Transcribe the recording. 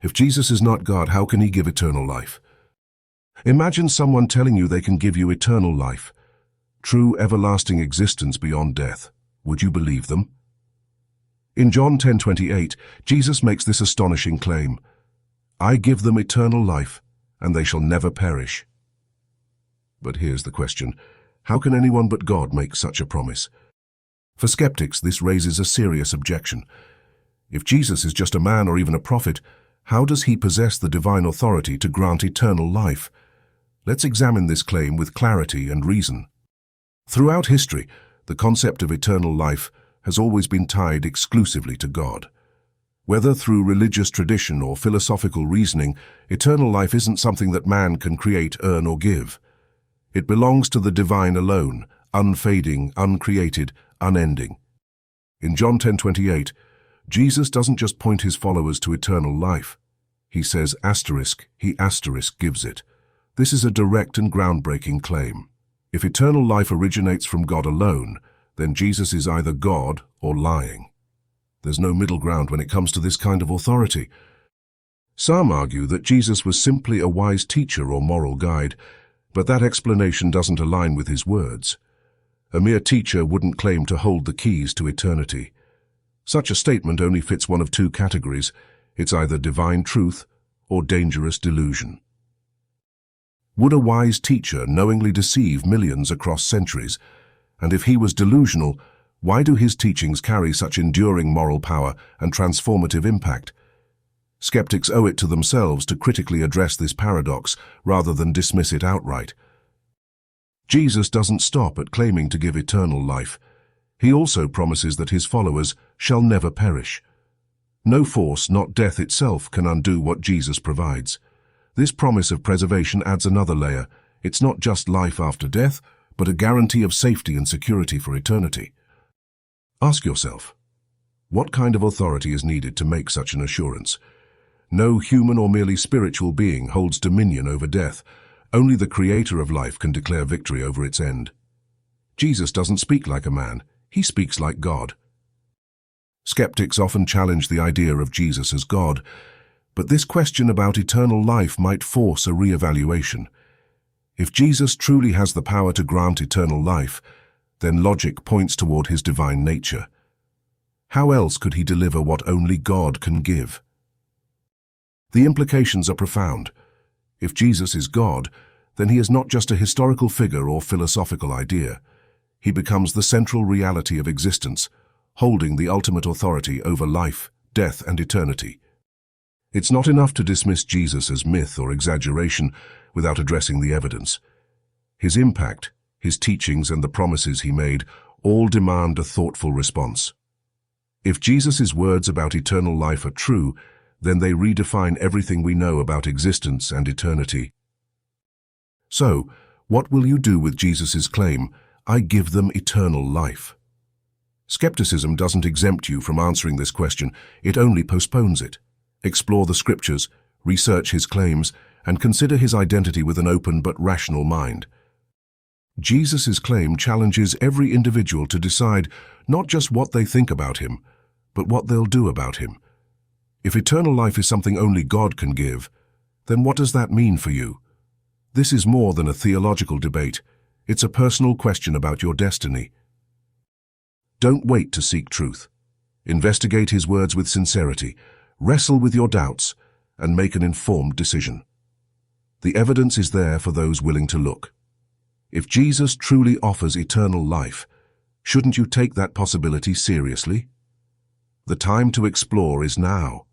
If Jesus is not God, how can he give eternal life? Imagine someone telling you they can give you eternal life, true everlasting existence beyond death. Would you believe them? In John 10:28, Jesus makes this astonishing claim, "I give them eternal life, and they shall never perish." But here's the question, how can anyone but God make such a promise? For skeptics, this raises a serious objection. If Jesus is just a man or even a prophet, how does he possess the divine authority to grant eternal life? Let's examine this claim with clarity and reason. Throughout history, the concept of eternal life has always been tied exclusively to God. Whether through religious tradition or philosophical reasoning, eternal life isn't something that man can create, earn, or give. It belongs to the divine alone, unfading, uncreated, unending. In John 10:28, Jesus doesn't just point his followers to eternal life. He says he gives it. This is a direct and groundbreaking claim. If eternal life originates from God alone, then Jesus is either God or lying. There's no middle ground when it comes to this kind of authority. Some argue that Jesus was simply a wise teacher or moral guide, but that explanation doesn't align with his words. A mere teacher wouldn't claim to hold the keys to eternity. Such a statement only fits one of two categories. It's either divine truth or dangerous delusion. Would a wise teacher knowingly deceive millions across centuries? And if he was delusional, why do his teachings carry such enduring moral power and transformative impact? Skeptics owe it to themselves to critically address this paradox rather than dismiss it outright. Jesus doesn't stop at claiming to give eternal life. He also promises that his followers shall never perish. No force, not death itself, can undo what Jesus provides. This promise of preservation adds another layer. It's not just life after death, but a guarantee of safety and security for eternity. Ask yourself, what kind of authority is needed to make such an assurance? No human or merely spiritual being holds dominion over death. Only the Creator of life can declare victory over its end. Jesus doesn't speak like a man, he speaks like God. Skeptics often challenge the idea of Jesus as God, but this question about eternal life might force a re-evaluation. If Jesus truly has the power to grant eternal life, then logic points toward his divine nature. How else could he deliver what only God can give? The implications are profound. If Jesus is God, then he is not just a historical figure or philosophical idea. He becomes the central reality of existence, holding the ultimate authority over life, death, and eternity. It's not enough to dismiss Jesus as myth or exaggeration without addressing the evidence. His impact, his teachings, and the promises he made all demand a thoughtful response. If Jesus' words about eternal life are true, then they redefine everything we know about existence and eternity. So, what will you do with Jesus' claim, "I give them eternal life"? Skepticism doesn't exempt you from answering this question, it only postpones it. Explore the scriptures, research his claims, and consider his identity with an open but rational mind. Jesus' claim challenges every individual to decide not just what they think about him, but what they'll do about him. If eternal life is something only God can give, then what does that mean for you? This is more than a theological debate. It's a personal question about your destiny. Don't wait to seek truth. Investigate his words with sincerity, wrestle with your doubts, and make an informed decision. The evidence is there for those willing to look. If Jesus truly offers eternal life, shouldn't you take that possibility seriously? The time to explore is now.